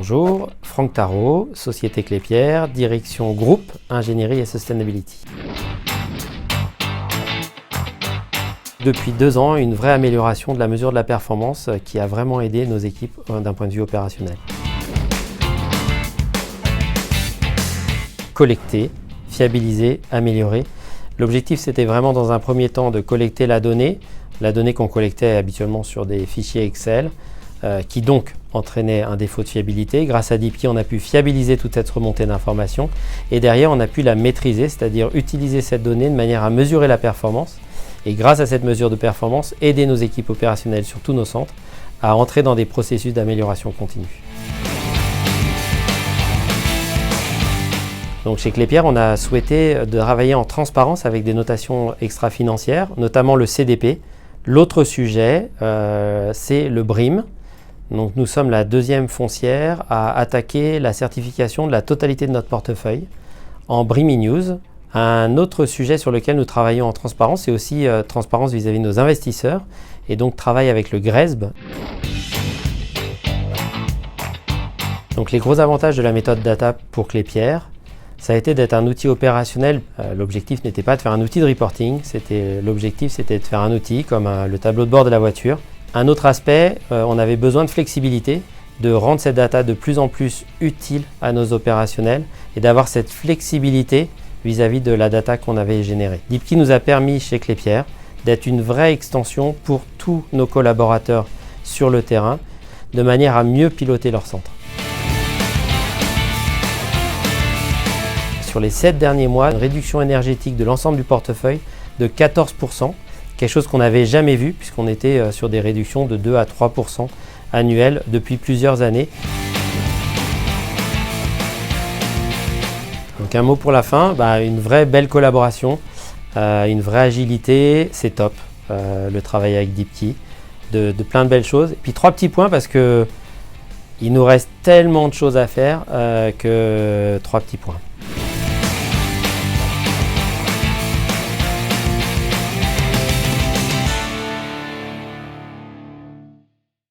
Bonjour, Franck Tarot, Société Clépierre, direction groupe, ingénierie et sustainability. Depuis 2 ans, une vraie amélioration de la mesure de la performance qui a vraiment aidé nos équipes d'un point de vue opérationnel. Collecter, fiabiliser, améliorer. L'objectif, c'était vraiment dans un premier temps de collecter la donnée qu'on collectait habituellement sur des fichiers Excel, qui donc entraînait un défaut de fiabilité. Grâce à Deepkey, on a pu fiabiliser toute cette remontée d'informations et derrière, on a pu la maîtriser, c'est-à-dire utiliser cette donnée de manière à mesurer la performance et grâce à cette mesure de performance, aider nos équipes opérationnelles sur tous nos centres à entrer dans des processus d'amélioration continue. Donc chez Clépierre, on a souhaité travailler en transparence avec des notations extra-financières, notamment le CDP. L'autre sujet, c'est le BREEAM. Donc nous sommes la 2e foncière à attaquer la certification de la totalité de notre portefeuille en BREEAM E-News. Un autre sujet sur lequel nous travaillons en transparence, c'est aussi transparence vis-à-vis de nos investisseurs et donc travail avec le GRESB. Donc les gros avantages de la méthode data pour Clépierre, ça a été d'être un outil opérationnel. L'objectif n'était pas de faire un outil de reporting, l'objectif c'était de faire un outil comme le tableau de bord de la voiture. Un autre aspect, on avait besoin de flexibilité, de rendre cette data de plus en plus utile à nos opérationnels et d'avoir cette flexibilité vis-à-vis de la data qu'on avait générée. Deepkey nous a permis chez Clépierre d'être une vraie extension pour tous nos collaborateurs sur le terrain, de manière à mieux piloter leur centre. Sur les 7 derniers mois, une réduction énergétique de l'ensemble du portefeuille de 14%, quelque chose qu'on n'avait jamais vu puisqu'on était sur des réductions de 2 à 3% annuelles depuis plusieurs années. Donc un mot pour la fin, une vraie belle collaboration, une vraie agilité, c'est top le travail avec Deepkey, de plein de belles choses. Et puis 3 petits points parce que il nous reste tellement de choses à faire que 3 petits points.